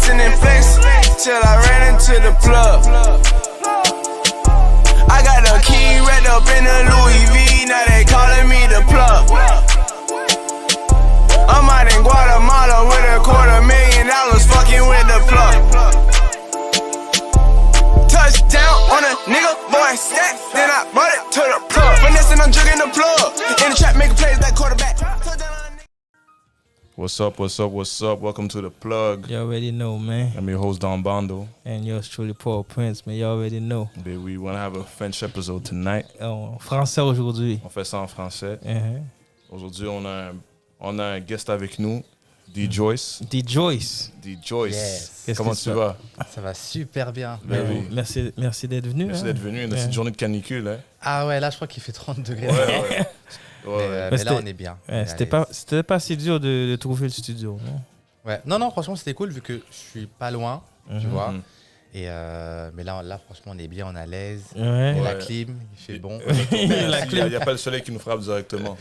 flexing and flexing till I ran into the plug. I got the key wrapped up in the Louis V, now they calling me the plug. I'm out in Guatemala with $250,000 fucking with the plug. Touchdown on a nigga, boy stack, then I brought it to the plug. Finessing, I'm jugging the plug. In the trap, making plays like quarterback. What's up? Welcome to The Plug. You already know, man. I'm your host, Don Bando. And yours truly, Paul Prince, man. You already know. But we want to have a French episode tonight. En français aujourd'hui. On fait ça en français. Uh-huh. Aujourd'hui, on a un guest avec nous, D-Joyce. D-Joyce. Yes. Comment tu vas? Ça va super bien. Oui. Merci d'être venu. Merci d'être venu. Une journée de canicule. Hein? Ah ouais, là, je crois qu'il fait 30 degrés. Ouais. Mais là, on est bien. C'était pas si dur de trouver le studio. Non? Ouais. Non, franchement, c'était cool vu que je suis pas loin, tu vois. Et mais là, franchement, on est bien, on est à l'aise. Ouais. Et la clim, il fait bon. Il n'y a pas le soleil qui nous frappe directement.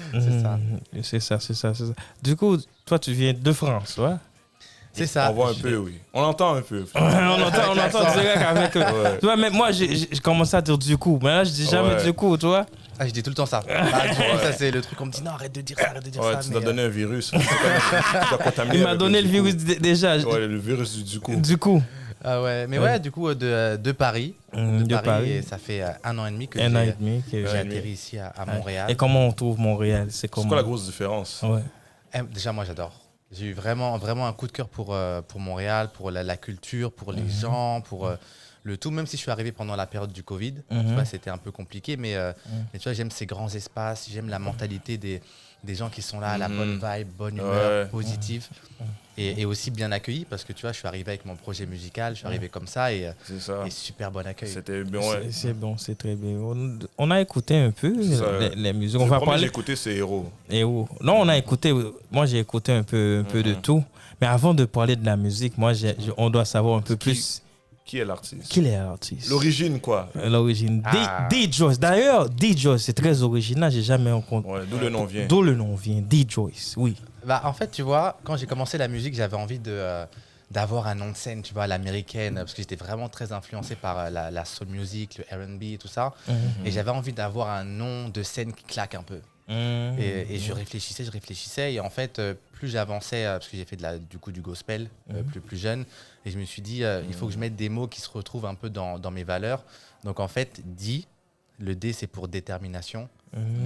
C'est ça. C'est ça. Du coup, toi, tu viens de France, ouais? C'est ça. On voit un peu, oui. On entend un peu. on entend direct avec... Tu vois, mais moi, j'ai commencé à dire du coup. Mais là, je dis jamais du coup, tu vois. Ah, je dis tout le temps ça. Du coup, ça, c'est le truc, on me dit non, arrête de dire ça, Ouais, tu t'as donné un virus. Tu dois contaminer. Il m'a donné le virus déjà. Ouais, le virus du coup. Du coup. Ah ouais, mais ouais, du coup, de Paris. De Paris. Et ça fait 1 an et demi que j'ai atterri ici à Montréal. Et comment on trouve Montréal? C'est quoi la grosse différence? Ouais. Déjà, moi, j'adore. J'ai eu vraiment un coup de cœur pour Montréal, pour la culture, pour les gens, pour le tout. Même si je suis arrivé pendant la période du Covid, tu vois, c'était un peu compliqué. Mais tu vois, j'aime ces grands espaces, j'aime la mentalité des gens qui sont là, la bonne vibe, bonne humeur, positive. Et aussi bien accueilli parce que tu vois, je suis arrivé avec mon projet musical, je suis arrivé comme ça et super bon accueil. C'était bien, C'est bon, c'est très bien. On a écouté un peu les musiques. On va parler. J'ai écouté ces héros. Non, on a écouté. Moi, j'ai écouté un peu de tout. Mais avant de parler de la musique, moi, on doit savoir un peu plus. Qui est l'artiste? Qui est l'artiste? L'origine, quoi. L'origine. D-Joyce. D'ailleurs, D-Joyce, c'est très original. J'ai jamais rencontré. Ouais, d'où le nom vient. D'où le nom vient. D-Joyce, oui. Bah, en fait, tu vois, quand j'ai commencé la musique, j'avais envie d'avoir un nom de scène, tu vois, à l'américaine, parce que j'étais vraiment très influencé par la soul music, le R&B et tout ça. Et j'avais envie d'avoir un nom de scène qui claque un peu. Et je réfléchissais. Et en fait, plus j'avançais, parce que j'ai fait du gospel plus jeune, et je me suis dit, il faut que je mette des mots qui se retrouvent un peu dans mes valeurs. Donc en fait, le D, c'est pour détermination.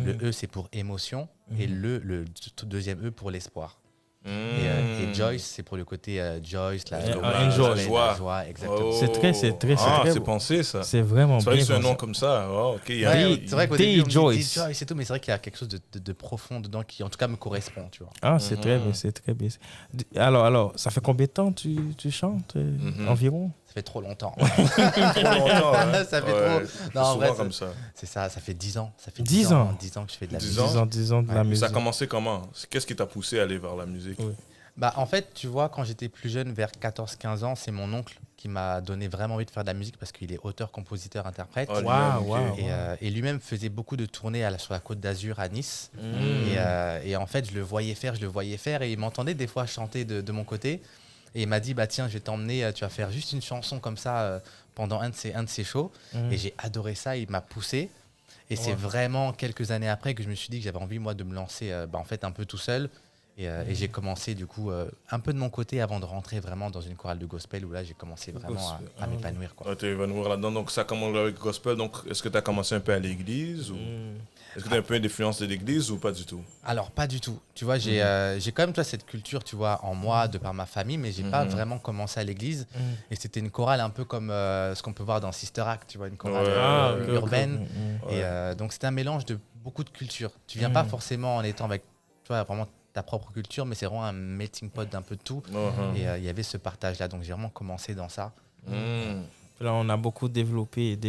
Le E, c'est pour émotion. Et le deuxième E pour l'espoir. Et Joyce, c'est pour le côté Joyce, la joie. Exactement. C'est c'est pensé, ça. C'est vraiment bien. C'est vrai que c'est un nom comme ça. Oh, OK. C'est vrai qu'au début, on me dit Joyce et tout, mais c'est vrai qu'il y a quelque chose de profond dedans qui, en tout cas, me correspond, tu vois. Ah, c'est très bien, c'est très bien. Alors, ça fait combien de temps tu chantes environ? Ça fait trop longtemps. Trop longtemps, hein. Ça fait trop. Non, en vrai, comme ça. C'est ça fait 10 ans. Ça fait 10 ans. 10 ans que je fais de la 10 musique. 10 ans de la musique. Ça a commencé comment? Qu'est-ce qui t'a poussé à aller vers la musique? Bah, en fait, tu vois, quand j'étais plus jeune, vers 14-15 ans, c'est mon oncle qui m'a donné vraiment envie de faire de la musique parce qu'il est auteur, compositeur, interprète. Et lui-même faisait beaucoup de tournées sur la Côte d'Azur à Nice. Et en fait, je le voyais faire et il m'entendait des fois chanter de mon côté. Et il m'a dit, bah tiens, je vais t'emmener, tu vas faire juste une chanson comme ça pendant un de ces shows. Et j'ai adoré ça, il m'a poussé. Et c'est vraiment quelques années après que je me suis dit que j'avais envie, moi, de me lancer en fait un peu tout seul. Et j'ai commencé du coup un peu de mon côté avant de rentrer vraiment dans une chorale de gospel où là j'ai commencé vraiment à m'épanouir. Tu es épanouir là-dedans. Donc ça commence avec le gospel. Donc est-ce que tu as commencé un peu à l'église ou... Est-ce que tu as un peu d'influence de l'église ou pas du tout? Alors pas du tout. Tu vois, j'ai quand même cette culture, tu vois, en moi de par ma famille, mais j'ai pas vraiment commencé à l'église. Et c'était une chorale un peu comme ce qu'on peut voir dans Sister Act, tu vois, une chorale urbaine. Et donc c'était un mélange de beaucoup de cultures. Tu viens pas forcément en étant avec, tu vois, vraiment ta propre culture, mais c'est vraiment un melting pot d'un peu de tout. Et il y avait ce partage-là, donc j'ai vraiment commencé dans ça. Là, on a beaucoup développé.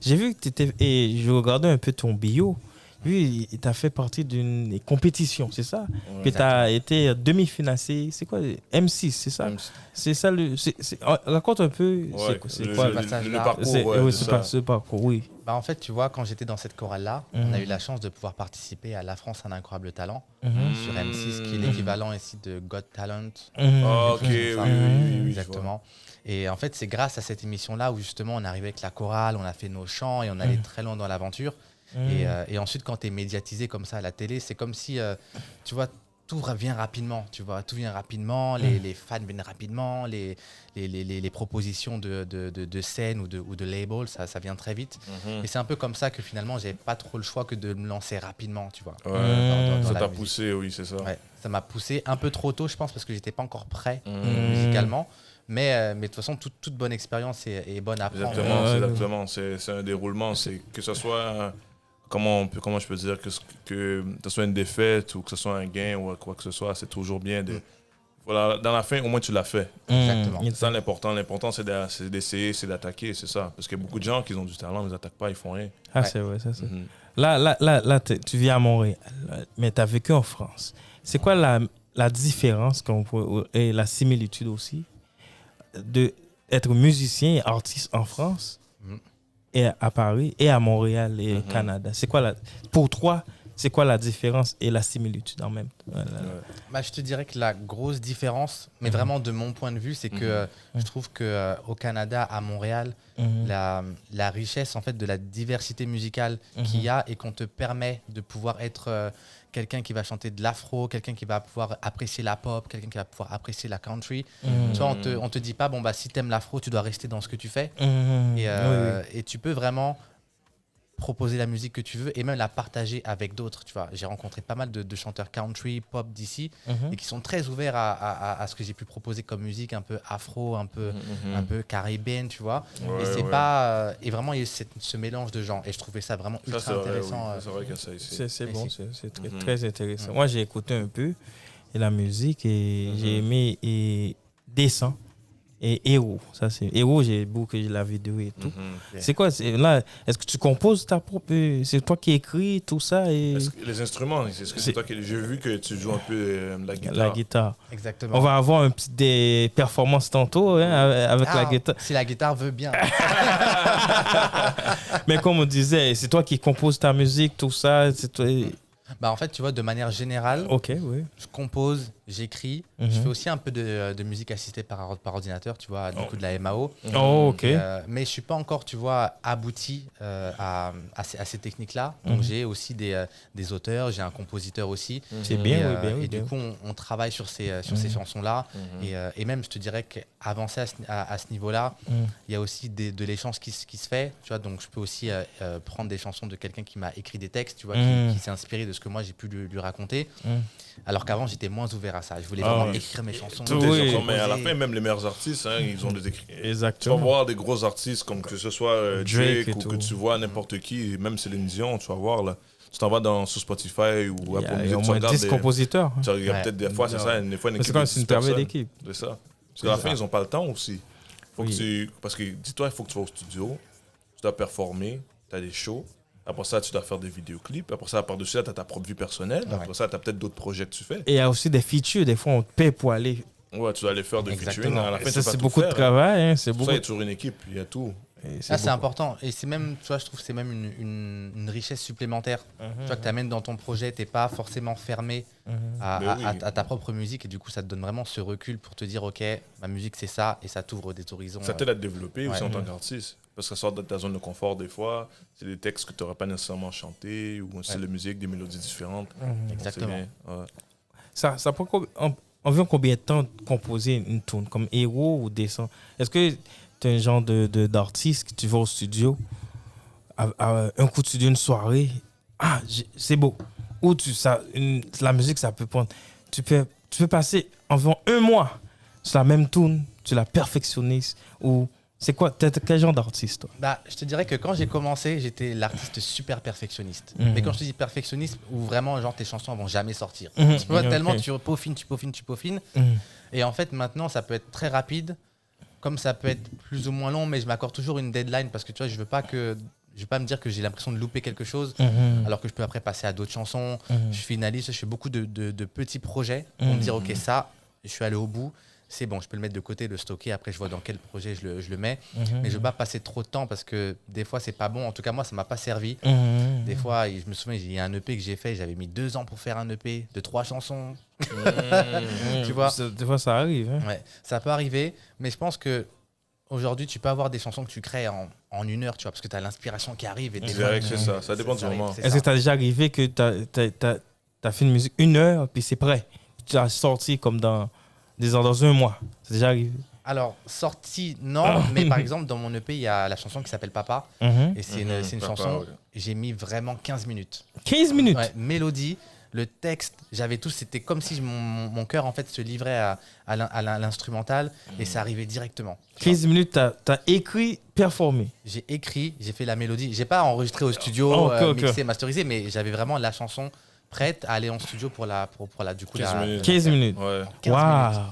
J'ai vu que tu étais... Et je regardais un peu ton bio. Oui, tu as fait partie d'une compétition, c'est ça? Puis tu as été demi-financé, c'est quoi? M6, c'est ça? C'est ça le... Raconte un peu, c'est quoi? Le parcours, ce parcours, oui. Bah, en fait, tu vois, quand j'étais dans cette chorale-là, on a eu la chance de pouvoir participer à La France a un incroyable talent sur M6, qui est l'équivalent ici de Got Talent. Ah, ok, quelque oui, chose comme oui, ça. oui, oui, Exactement. Et en fait, c'est grâce à cette émission-là où justement on est arrivé avec la chorale, on a fait nos chants et on allait très loin dans l'aventure. Et ensuite, quand tu es médiatisé comme ça à la télé, c'est comme si, tu vois, tout vient rapidement. Tu vois, tout vient rapidement, les fans viennent rapidement, les propositions de scène ou de label, ça vient très vite. Et c'est un peu comme ça que finalement, j'avais pas trop le choix que de me lancer rapidement, tu vois. Ouais, ça la t'a musique. poussé, oui, c'est ça. Ouais, ça m'a poussé un peu trop tôt, je pense, parce que j'étais pas encore prêt musicalement. Mais de toute façon, toute bonne expérience est bonne à prendre. Exactement. C'est un déroulement. C'est que ce soit, comment je peux dire, que ce soit une défaite ou que ce soit un gain ou quoi que ce soit, c'est toujours bien de. Voilà, dans la fin, au moins tu l'as fait. Exactement. C'est ça l'important. L'important, c'est d'essayer, c'est d'attaquer, c'est ça. Parce qu'il y a beaucoup de gens qui ont du talent, mais ils n'attaquent pas, ils font rien. Ah, Ouais. c'est vrai, ça c'est. Mhm. Là, tu vis à Montréal, mais tu as vécu en France. C'est quoi la différence et la similitude aussi de être musicien et artiste en France et à Paris et à Montréal et au Canada? C'est quoi pour toi, c'est quoi la différence et la similitude en même temps? Bah, je te dirais que la grosse différence, mais vraiment de mon point de vue, c'est que je trouve que au Canada, à Montréal, la richesse en fait de la diversité musicale qu'il y a et qu'on te permet de pouvoir être quelqu'un qui va chanter de l'afro, quelqu'un qui va pouvoir apprécier la pop, quelqu'un qui va pouvoir apprécier la country. Tu vois, on te dit pas bon bah si t'aimes l'afro, tu dois rester dans ce que tu fais. Et tu peux vraiment proposer la musique que tu veux et même la partager avec d'autres. Tu vois, j'ai rencontré pas mal de chanteurs country, pop d'ici et qui sont très ouverts à ce que j'ai pu proposer comme musique, un peu afro, un peu caribéenne, tu vois. Ouais, et c'est ouais. pas et vraiment il y a eu ce mélange de gens et je trouvais ça vraiment Ça, ultra c'est vrai, intéressant. oui. C'est vrai qu'il y a ça ici. C'est bon, c'est très, Mhm. très intéressant. Moi, j'ai écouté un peu et la musique et j'ai aimé et Descend et Héros. Ça, c'est Héros, j'ai bouclé la vidéo et tout. C'est quoi là? Est-ce que tu composes ta propre. C'est toi qui écris tout ça et Les instruments, est-ce que c'est toi qui. J'ai vu que tu joues un peu la guitare. la guitare? Exactement. On va avoir des performances tantôt hein, avec la guitare. Si la guitare veut bien. Mais comme on disait, c'est toi qui composes ta musique, tout ça. C'est toi. Bah en fait, tu vois, de manière générale, Ok, oui. je compose, j'écris. Je fais aussi un peu de musique assistée par ordinateur, tu vois, du coup de la MAO. Oh, ok. Mais je suis pas encore, tu vois, abouti à ces techniques-là. Donc j'ai aussi des auteurs, j'ai un compositeur aussi. C'est bien, Et, oui, bien, oui. et du bien. coup, on travaille sur ces chansons-là. Et même, je te dirais qu'avancer à ce niveau-là, il y a aussi de l'échange qui se fait. Tu vois, donc je peux aussi prendre des chansons de quelqu'un qui m'a écrit des textes, tu vois, qui s'est inspiré de ce que moi j'ai pu lui raconter. Alors qu'avant, j'étais moins ouvert à ça. Je voulais vraiment écrire mes chansons. Tout Oui. est sur, mais à la fin, même les meilleurs artistes, hein, ils ont des écrits. Tu vas Exactement. voir des gros artistes comme que ce soit Drake Drake et ou tout. que tu vois n'importe qui, même Céline Dion, tu vas voir là. Tu t'en vas sur Spotify ou Il y Apple a Music, au tu moins regardes 10 compositeurs. tu regardes Ouais. peut-être des fois, c'est ça, des fois une Mais équipe c'est comme de c'est une 10 travail personnes. d'équipe. C'est ça. Parce qu'à la fin, ils n'ont pas le temps aussi. Parce que dis-toi, il faut que tu vas au studio, tu dois performer, tu as des shows. Après ça, tu dois faire des vidéoclips. Après ça, par-dessus, tu as ta propre vie personnelle. Après ça, tu as peut-être d'autres projets que tu fais. Et il y a aussi des features. Des fois, on te paie pour aller. Ouais, tu dois aller faire des Exactement. featuring. À la fin, Ça, tu peux pas c'est tout beaucoup de faire, hein. travail. Hein. C'est Pour beaucoup. ça, il y a toujours une équipe, il y a tout. Et C'est beaucoup. important. Et c'est même, tu vois, je trouve que c'est même une richesse supplémentaire. Tu vois, que tu amènes dans ton projet, tu n'es pas forcément fermé à ta propre musique. Et du coup, ça te donne vraiment ce recul pour te dire, OK, ma musique, c'est ça. Et ça t'ouvre des horizons. Ça t'aide à te développer aussi Ouais. en tant qu'artiste. Parce que ça sort de ta zone de confort des fois. C'est des textes que tu n'aurais pas nécessairement chantés ou un style de musique, des mélodies différentes. Exactement. C'est bien, ouais. Ça prend environ combien de temps de composer une tune comme Héros ou Descend? Est-ce que tu es un genre d'artiste que tu vas au studio, un coup de studio, une soirée, c'est beau. Ou la musique, ça peut prendre. Tu peux passer environ un mois sur la même tune, tu la perfectionnistes. Ou c'est quoi? T'es quel genre d'artiste, toi? Bah, je te dirais que quand j'ai commencé, j'étais l'artiste super perfectionniste. Mais quand je te dis perfectionniste, où vraiment, genre, tes chansons vont jamais sortir. Tu vois, tellement tu peaufines. Et en fait, maintenant, ça peut être très rapide, comme ça peut être plus ou moins long, mais je m'accorde toujours une deadline parce que tu vois, je veux pas me dire que j'ai l'impression de louper quelque chose, alors que je peux après passer à d'autres chansons. Je finalise, je fais beaucoup de petits projets pour me dire, OK, ça, je suis allé au bout. c'est bon, je peux le mettre de côté, le stocker, après je vois dans quel projet je le mets. Mais je veux pas passer trop de temps parce que des fois, c'est pas bon. En tout cas, moi, ça m'a pas servi. Des fois, je me souviens, il y a un EP que j'ai fait, j'avais mis 2 ans pour faire un EP de 3 chansons. Tu vois, Des fois, ça arrive. Hein. ouais, ça peut arriver, mais je pense que aujourd'hui, tu peux avoir des chansons que tu crées en 1 heure, tu vois, parce que tu as l'inspiration qui arrive. Et des C'est fois, vrai que c'est ça. Ça dépend du arrive, moment. c'est Est-ce ça. que t'as déjà arrivé que t'as fait une musique 1 heure, puis c'est prêt? Tu as sorti comme dans 1 mois. C'est déjà arrivé? Alors, sorti, non, mais par exemple, dans mon EP, il y a la chanson qui s'appelle Papa. Et c'est une Papa, chanson, ouais. j'ai mis vraiment 15 minutes. 15 minutes? Ouais, mélodie, le texte, j'avais tout, c'était comme si mon cœur en fait se livrait à l'instrumental et ça arrivait directement. 15 minutes, t'as écrit, performé. J'ai écrit, j'ai fait la mélodie, j'ai pas enregistré au studio, Ok. mixé, masterisé, mais j'avais vraiment la chanson prête à aller en studio pour la du coup 15 la minutes. 15 minutes. Ouais. 15 Waouh! minutes.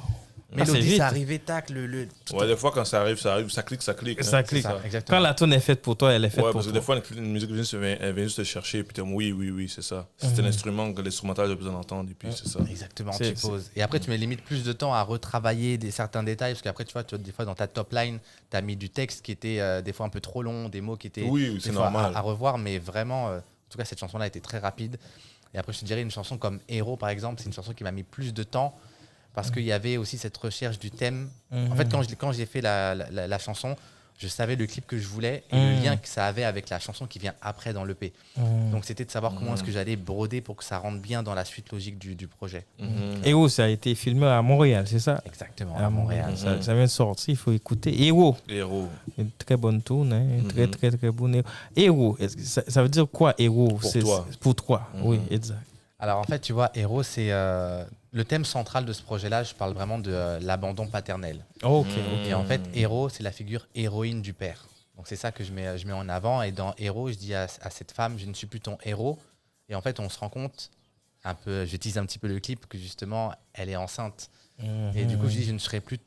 Ah, c'est Mélodie, vite. ça arrivait, tac, tout Ouais, des fois, quand ça arrive, ça clique. Ça hein. clique. c'est ça, exactement. Quand la tune est faite pour toi, elle est faite Ouais, pour parce que toi. des fois, une musique elle vient juste te chercher, puis t'es comme, oui, c'est ça. C'était l'instrument que l'instrumental a besoin d'entendre, et puis c'est ça. Exactement, C'est- tu poses. Et après, tu mets limite plus de temps à retravailler certains détails, parce qu'après, tu vois, des fois, dans ta top line, tu as mis du texte qui était des fois un peu trop long, des mots qui étaient Oui, des c'est fois normal. à revoir, mais vraiment, en tout cas, cette chanson-là était très rapide. Et après, je te dirais, une chanson comme Héros, par exemple, c'est une chanson qui m'a mis plus de temps, parce qu'il y avait aussi cette recherche du thème. En fait, quand j'ai fait la chanson, je savais le clip que je voulais et le lien que ça avait avec la chanson qui vient après dans l'EP. Donc, c'était de savoir comment est-ce que j'allais broder pour que ça rentre bien dans la suite logique du projet. Héros, ça a été filmé à Montréal, c'est ça? Exactement, À à Montréal. Ça vient de sortir, il faut écouter. Héros, Héros. une très bonne tune, hein? Très bonne. Héros, ça veut dire quoi, héros? Pour toi. Pour toi, oui, exact. Alors en fait, tu vois, Héros, c'est le thème central de ce projet-là. Je parle vraiment de l'abandon paternel. Ok, Et en fait, Héros, c'est la figure héroïne du père. Donc c'est ça que je mets en avant. Et dans Héros, je dis à cette femme, je ne suis plus ton héros. Et en fait, on se rend compte, un peu, je tease un petit peu le clip, que justement, elle est enceinte. Et du coup, je dis, je ne serai plus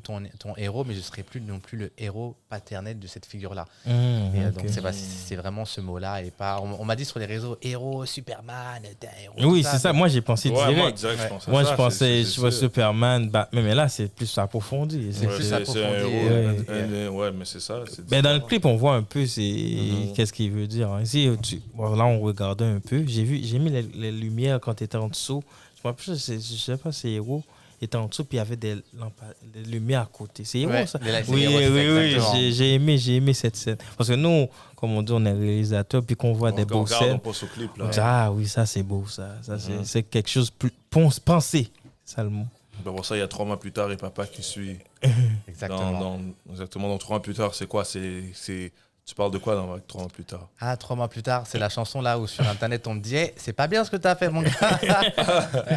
ton héros, mais je ne serai plus non plus le héros paternel de cette figure-là. Et donc, c'est vraiment ce mot-là. Et pas, on m'a dit sur les réseaux, héros, Superman, t'es un héros. Oui, tout c'est ça. Moi, j'ai pensé Ouais, moi, direct. direct, je pense à Moi, ça, je pensais, c'est je vois sûr. Superman, Batman, mais là, c'est plus approfondi. C'est plus C'est un approfondi, héros. Ouais, mais c'est ça. Ben, dans le clip, on voit un peu qu'est-ce qu'il veut dire. Hein. Ici, là, on regardait un peu. J'ai mis les lumières quand tu étais en dessous. Je sais pas, c'est héros. était en dessous, puis il y avait des lumières à côté. C'est héros, Ouais, ça. les lights, c'est Oui, héros, c'est ça, oui, exactement. j'ai aimé cette scène. Parce que nous, comme on dit, on est réalisateur, puis qu'on voit des beaux scènes. On pense au clip, là. On dit, ah oui, ça c'est beau, ça. C'est quelque chose de plus pensé. C'est ça le mot. Ben pour ça, il y a 3 mois plus tard, et papa qui suit. Exactement. Exactement. Donc 3 mois plus tard, c'est quoi? Tu parles de quoi dans 3 mois plus tard? Ah, 3 mois plus tard, c'est la chanson là où sur Internet on me dit hey, c'est pas bien ce que t'as fait, mon gars.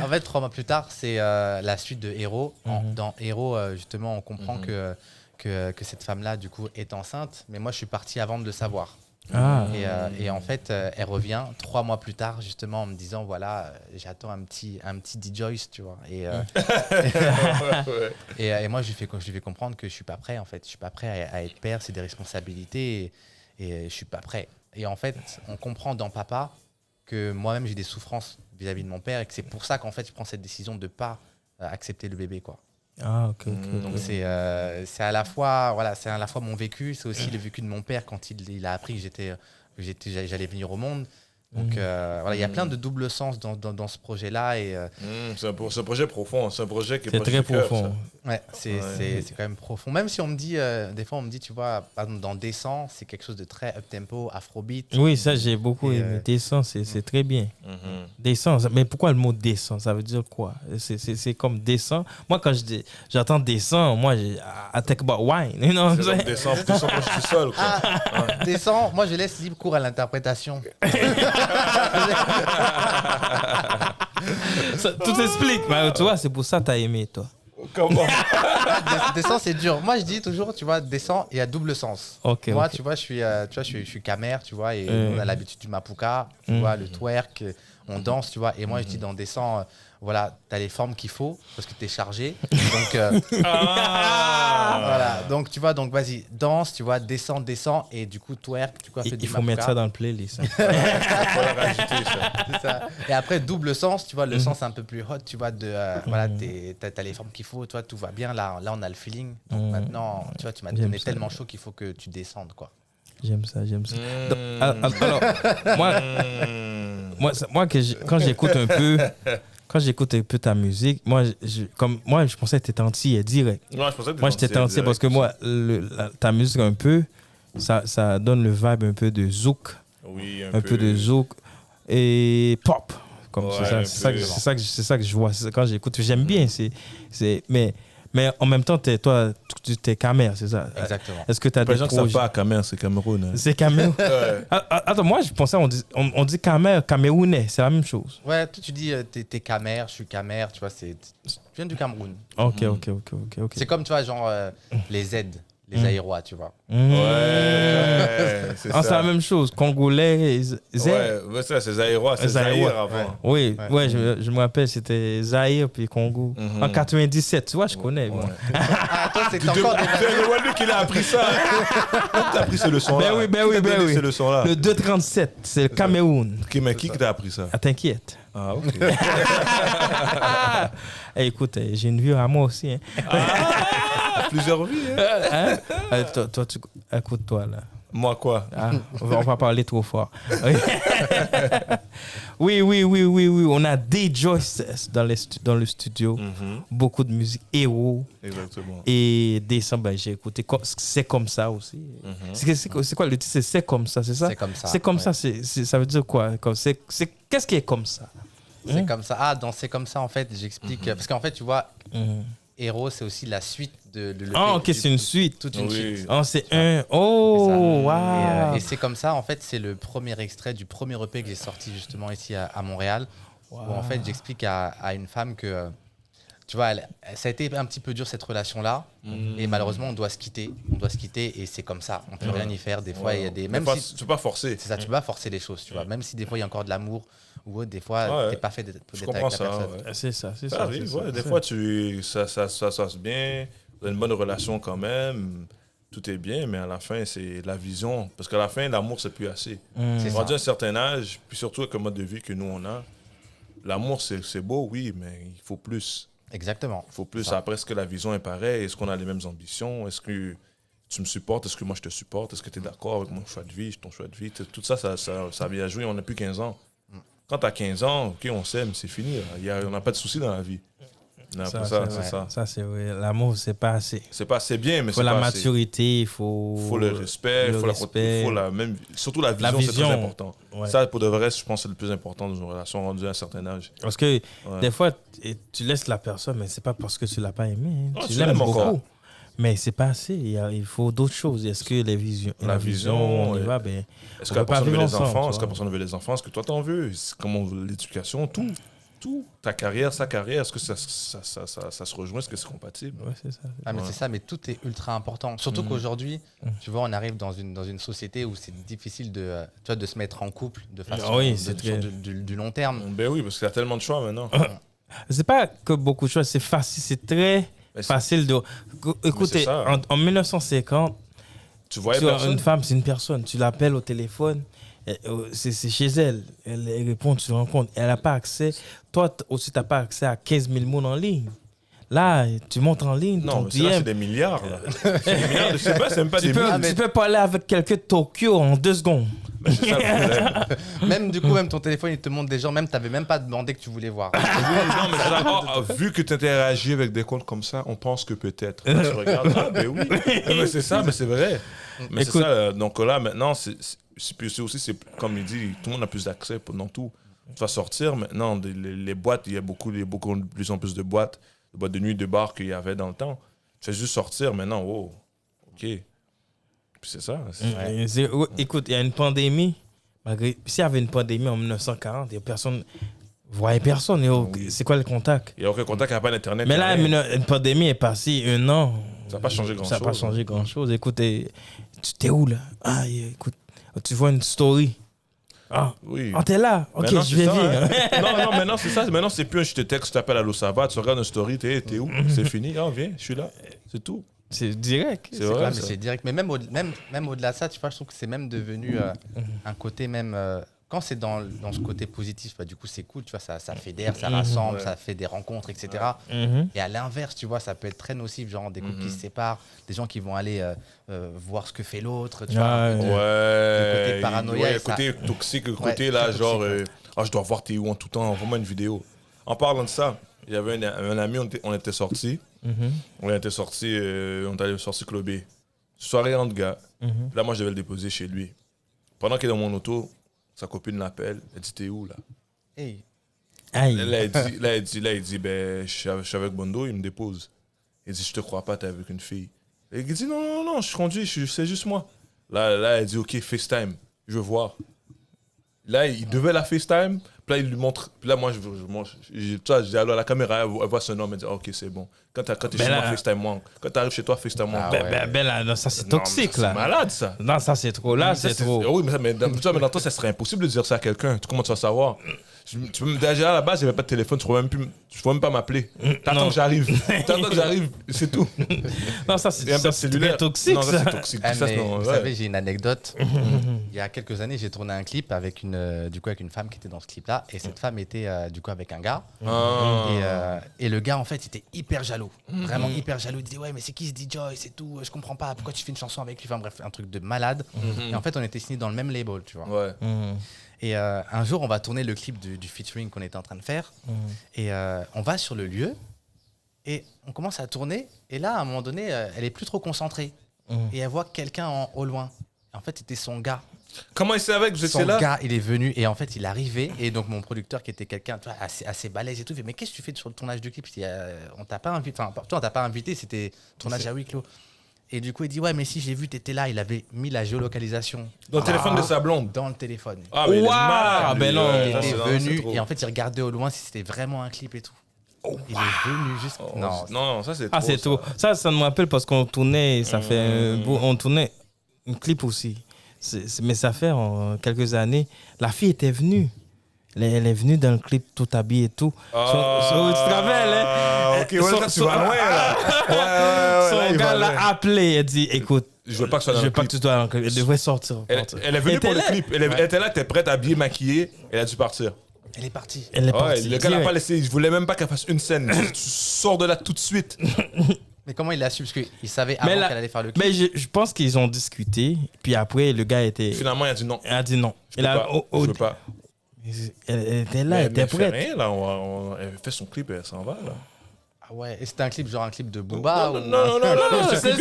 En fait, 3 mois plus tard, c'est la suite de Héros. Dans Héros, justement, on comprend que cette femme-là, du coup, est enceinte. Mais moi, je suis parti avant de le savoir. Ah. Et en fait, elle revient 3 mois plus tard, justement, en me disant voilà, j'attends un petit D-Joyce, tu vois. Et moi, je lui fais comprendre que je suis pas prêt, en fait. Je suis pas prêt à être père, c'est des responsabilités et je suis pas prêt. Et en fait, on comprend dans Papa que moi-même, j'ai des souffrances vis-à-vis de mon père et que c'est pour ça qu'en fait, je prends cette décision de pas accepter le bébé, quoi. Ah, ok. Donc c'est à la fois mon vécu, c'est aussi le vécu de mon père quand il a appris que j'allais venir au monde. Donc il y a plein de doubles sens dans ce projet-là et c'est un projet profond, c'est un projet qui est c'est proche très du cœur, profond. ouais, c'est quand même profond. Même si on me dit des fois on me dit tu vois par exemple, dans Descend, c'est quelque chose de très up tempo, afrobeat. Oui, ça j'ai beaucoup Et, aimé. Descend, c'est très bien. Descend, mais pourquoi le mot descend? Ça veut dire quoi? C'est comme descend. Moi, quand j'entends descend, moi, I think about wine. You know what I'm C'est saying? descend proche du sol, quoi. Descend, moi je laisse libre cours à l'interprétation. Tout s'explique. Mais tu vois, c'est pour ça que tu as aimé, toi. Comment? Descend, c'est dur. Moi, je dis toujours, tu vois, descend, il y a double sens. Ok, Moi, ok. tu vois, je suis camère, tu vois, et on a l'habitude du mapuka, tu vois, le twerk, on danse, tu vois. Et moi, je dis dans descend, voilà, tu as les formes qu'il faut parce que tu es chargé. Donc, voilà. Donc, tu vois, donc vas-y, danse, tu vois, descends. Et du coup, twerk, tu vois, fais du Il faut mettre mapuka. ça dans le playlist. Faut la rajouter, ça. C'est ça. Et après, double sens, tu vois, le sens un peu plus hot, tu vois, voilà, t'as les formes qu'il faut, toi, tout va bien. Là, on a le feeling. Donc maintenant, tu vois, tu m'as J'aime donné ça. tellement chaud qu'il faut que tu descendes, quoi. J'aime ça. Donc, alors, moi quand j'écoute un peu ta musique, moi, je pensais que tu étais entier direct. Non, je pensais que Moi, j'étais entier parce que moi, ta musique, un peu, ça donne le vibe un peu de zouk, Oui, un peu de zouk et pop. Comme Ouais, c'est ça que je vois quand j'écoute. J'aime bien. Mais en même temps, toi, tu es Camer, c'est ça? Exactement. Est-ce que tu as Les des gens ne savent projets? pas à Camer, c'est Cameroun. Hein. C'est Camer. Ouais. Attends, moi, je pensais, on dit Camer, Camerounais, c'est la même chose. Ouais, toi, tu dis, t'es Camer, je suis Camer, tu vois, tu viens du Cameroun. Ok. C'est comme, tu vois, genre, les Z, les aérois, tu vois. Ouais, c'est Ah, c'est ça. la même chose. Congolais, Ouais, ça, c'est Zaïrois, c'est Zaïrois. Zaïre avant. Oui, Ouais. je me rappelle, c'était Zaïre puis Congo. En 97, tu vois, je connais. moi. Ah, toi, c'est encore des... C'est le Walou qui a appris ça. Comment t'as appris ce leçon-là? Ben oui. Ce leçon-là. Le 237, c'est le Cameroun. Ok, mais qui t'a appris ça? Ah, t'inquiète. Ah, ok. Eh, écoute, j'ai une vie à moi aussi. Hein. Plusieurs vies, hein? Hein? Toi, écoute-toi là. Moi, quoi? Ah, on va parler trop fort. Oui. On a des Joyce dans le studio. Beaucoup de musique, héros. Exactement. Et décembre, j'ai écouté. C'est comme ça aussi. C'est quoi le titre? C'est comme ça, c'est ça? C'est comme ça. C'est comme ouais. ça, ça veut dire quoi? Qu'est-ce qui est comme ça? C'est comme ça. Ah, dans C'est comme ça, en fait, j'explique. Parce qu'en fait, tu vois, Héros, c'est aussi la suite de l'EP. Ah, ok, c'est une suite. Toute une Oui. suite. Ah, c'est un. Oh, C'est ça. waouh. Et c'est comme ça, en fait, c'est le premier extrait du premier EP que j'ai sorti justement ici à Montréal. Où en fait, j'explique à une femme que, tu vois, ça a été un petit peu dur cette relation-là. Et malheureusement, on doit se quitter. Et c'est comme ça. On peut rien y faire. Des fois, il y a des. Même si. Tu peux pas forcer. C'est ça, tu peux pas forcer les choses, tu vois. Même si des fois, il y a encore de l'amour ou autre, des fois, t'es pas fait d'être avec la personne. Ouais. C'est ça. Ça arrive, ouais. Des fois, ça se passe bien, tu as une bonne relation quand même, tout est bien, mais à la fin, c'est la vision. Parce qu'à la fin, l'amour, c'est plus assez. C'est ça. Rendu à un certain âge, puis surtout avec le mode de vie que nous, on a, l'amour, c'est beau, oui, mais il faut plus. Exactement. Il faut plus. Ça. Après, est-ce que la vision est pareille? Est-ce qu'on a les mêmes ambitions? Est-ce que tu me supportes? Est-ce que moi, je te supporte? Est-ce que tu es d'accord avec mon choix de vie, ton choix de vie? Tout ça, ça vient jouer. On n'a plus 15 ans. Quand tu as 15 ans, OK, on s'aime, c'est fini. On n'a pas de soucis dans la vie. Non, c'est ça. Ça, c'est vrai. L'amour, c'est pas assez. C'est bien, mais Il faut c'est la pas assez. maturité, il faut. Il faut le respect, il faut la même. Surtout la vision, c'est vision, très important. ouais. Ça, pour de vrai, je pense que c'est le plus important dans une relation rendue à un certain âge. Parce que Ouais. des fois, tu laisses la personne, mais c'est pas parce que tu l'as pas aimé. Hein. Ah, Tu tu l'aimes l'aimes beaucoup. encore. Mais c'est pas assez. Il faut d'autres choses. Est-ce que La vision, on y ouais. va, ben, Est-ce on que la peut pas personne veut vivre les ensemble, enfants? tu Est-ce que la vois. personne veut les enfants? Est-ce que toi, t'en veux? Comment l'éducation, tout. Ta carrière, sa carrière, est-ce que ça se rejoint? Est-ce que c'est compatible? Ouais, c'est ça. Ah, mais c'est ça, mais tout est ultra important. Surtout qu'aujourd'hui, tu vois, on arrive dans une société où c'est difficile tu vois, de se mettre en couple de façon Ah oui, c'est sur très- du long terme. Ben oui, parce qu'il y a tellement de choix maintenant. C'est pas que beaucoup de choses, c'est facile, c'est très Mais c'est- facile de. Écoutez, c'est ça. en 1950, Tu voyais tu vois, personne? une femme, c'est une personne. Tu l'appelles au téléphone, c'est chez elle. Elle répond, tu te rends compte. Elle n'a pas accès. Toi aussi, tu n'as pas accès à 15 000 mots en ligne. Là, tu montes en ligne, Non, ton mais c'est là, DM. c'est des milliards. Là. C'est des milliards. Je sais pas, c'est même pas Tu des peux, milliers. tu peux parler avec quelqu'un de Tokyo en 2 secondes. Mais c'est ça le problème. Même du coup, même ton téléphone, il te montre des gens, même tu n'avais même pas demandé que tu voulais voir. Oui, non, mais c'est ça. Vu que tu interagis avec des comptes comme ça, on pense que peut-être. Là, tu regardes, ah, ben oui. Mais c'est ça, mais c'est vrai. Mais c'est Écoute. ça. Donc là, maintenant, c'est aussi, comme il dit, tout le monde a plus d'accès dans tout. Tu vas sortir maintenant, les boîtes, il y a beaucoup de plus en plus de boîtes de nuit, de bars qu'il y avait dans le temps. Tu fais juste sortir maintenant, oh, OK. Puis c'est ça. Écoute, il y a une pandémie. S'il y avait une pandémie en 1940, personne ne voyait personne. Oui. C'est quoi le contact? Il n'y a aucun contact, il n'y a pas d'Internet. Mais là, il y a rien. une pandémie est passée 1 an. Ça n'a pas changé grand-chose. Ça n'a pas changé grand-chose. Écoute, tu t'es où là? Ah, écoute, tu vois une story. Ah, Oui. t'es là. Ok, Maintenant, je vais c'est ça, venir. hein. Non, maintenant, c'est ça. Maintenant, c'est plus un je te texte, je t'appelle, allô, ça va, tu regardes une story, t'es où? C'est fini. Ah, viens, je suis là. C'est tout. C'est direct. C'est C'est vrai, clair, mais ça. c'est direct. Mais même au-delà de ça, tu vois, je trouve que c'est même devenu un côté même. Quand c'est dans ce côté positif, bah, du coup, c'est cool, tu vois, ça fédère, ça rassemble, ça fait des rencontres, etc. Mhm. Et à l'inverse, tu vois, ça peut être très nocif, genre des couples qui se séparent, des gens qui vont aller voir ce que fait l'autre, tu vois. un peu de- Ouais. côté paranoïa Ouais, et le ça- côté toxique, le Ouais, côté là, très genre, toxique, je dois voir t'es où en tout temps, envoie-moi une vidéo. En parlant de ça, il y avait un ami, on était sortis. On était sortis, on était sortis clubber. Soirée entre gars. Là, moi, je devais le déposer chez lui. Pendant qu'il est dans mon auto, sa copine l'appelle. Elle dit, t'es où là? Hey, Aïe. Là, il dit, ben, je suis avec Bondo, il me dépose. Il dit, je te crois pas, t'es avec une fille. Et il dit, non, je conduis, c'est juste moi. Là, elle dit, ok, FaceTime, je veux voir. Là, il devait la FaceTime, puis là, il lui montre. Puis là, moi, je dis, alors la caméra, elle voit son nom, elle dit, ok, c'est bon. Quand t'es chez là- moi, FaceTime-moi. Quand t'arrives chez toi, FaceTime-moi. Ah Ben, ouais. là, non, ça c'est Non, toxique mais ça, là. C'est malade, ça. Non, ça c'est trop. Là, Ça, c'est trop. Oui, mais dans toi, ça serait impossible de dire ça à quelqu'un. Comment tu vas savoir? Déjà, à la base, il n'y avait pas de téléphone, tu ne pourrais même pas m'appeler. T'attends Non. que j'arrive. T'attends que j'arrive, c'est tout. Non, ça Il y a c'est pas de très cellulaire. toxique Non, ça. c'est toxique. Ah, Ça, mais non, vous ouais. savez, j'ai une anecdote. Il y a quelques années, j'ai tourné un clip avec avec une femme qui était dans ce clip-là. Et cette femme était du coup avec un gars. Ah. Et le gars, en fait, était hyper jaloux. Vraiment hyper jaloux. Il disait, ouais, mais c'est qui ce DJ? C'est tout. Je comprends pas. Pourquoi tu fais une chanson avec lui? Enfin bref, un truc de malade. Et en fait, on était signés dans le même label, tu vois. Ouais. Et un jour, on va tourner le clip du featuring qu'on était en train de faire. Et on va sur le lieu. Et on commence à tourner. Et là, à un moment donné, elle est plus trop concentrée. Et elle voit quelqu'un au loin. En fait, c'était son gars. Comment il savait que vous Son étiez là? gars, il est venu et en fait, il est arrivé. Et donc, mon producteur, qui était quelqu'un tu vois, assez balèze et tout, il fait, mais qu'est-ce que tu fais sur le tournage du clip? Je dis, on t'a pas invité. Enfin, toi, on t'a pas invité, c'était tournage à huis clos. Et du coup, il dit, ouais, mais si j'ai vu, t'étais là. Il avait mis la géolocalisation Dans le téléphone de sa blonde. dans le téléphone. Ah, mais il est Waouh, malade, ben lui. non. Ouais, Il ça, était c'est- non, c'est venu trop. et en fait, il regardait au loin si c'était vraiment un clip et tout. Il est venu juste. Oh, non, non, ça, c'est trop. Ah, c'est ça. trop. Ça me rappelle parce qu'on tournait, ça fait on tournait un clip aussi. Mais ça fait quelques années. La fille était venue. Elle est venue dans le clip tout habillée et tout. Tu te rappelles, hein? Ah, ok, ouais, là, tu vas loin, là. Ouais, ouais, ouais. Son là, il gars va l'a loin. appelé. Elle dit, écoute, Je veux pas que ça je soit dans veux le pas que clip. tu sois dans le clip. Elle devrait sortir. Elle est venue pour le était là. clip. Elle était là, t'es prête, habillée, maquillée. Elle a dû partir. elle est partie. Elle est Ouais, partie. le gars n'a Direct. pas laissé. Il voulait même pas qu'elle fasse une scène. Tu sors de là tout de suite. Mais comment il l'a su? Parce qu'il savait Mais avant là- qu'elle allait faire le clip. Mais je pense qu'ils ont discuté. Puis après, le gars était. Finalement, il a dit non. Elle a dit non. Je peux pas. Je peux pas. Elle était là, Mais elle était elle fait prête. rien, là. Elle fait son clip et elle s'en va, là. Ah ouais, et c'était un clip, genre un clip de Booba Non, ou... non, non, c'est-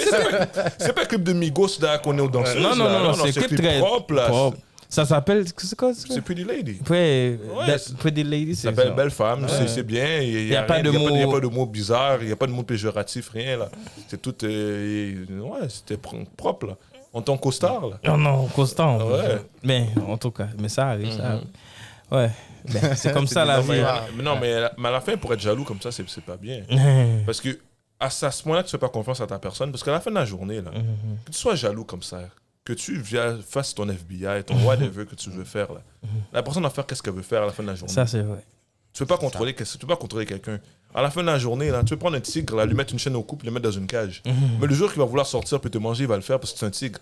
c'est pas un clip de Migos là qu'on est au danseuses. Non, non, là. non, c'est un clip très propre là. propre. Ça s'appelle. C'est quoi C'est Pretty Lady. Ouais, c'est- Pretty Lady, c'est Ça s'appelle ça. Belle Femme, c'est bien. Il Y a pas de Il n'y a mots- pas de mots bizarres, il n'y a pas de mots péjoratifs, rien là. C'est tout. Ouais, c'était propre là. En tant que costard là. Non, non, constant. Ouais. Mais en tout cas, mais ça arrive, ça arrive. Ouais, ben, c'est comme ça la Non, vie. mais à la fin, pour être jaloux comme ça, c'est pas bien. Parce que à ce moment-là, tu ne fais pas confiance à ta personne. Parce qu'à la fin de la journée, là, que tu sois jaloux comme ça, que tu fasses ton FBI, ton whatever que tu veux faire, là, la personne va faire qu'est-ce qu'elle veut faire à la fin de la journée. Ça, c'est vrai. Tu ne peux pas contrôler quelqu'un. À la fin de la journée, là, tu peux prendre un tigre, là, lui mettre une chaîne au cou, puis le mettre dans une cage. Mais le jour qu'il va vouloir sortir puis te manger, il va le faire parce que c'est un tigre.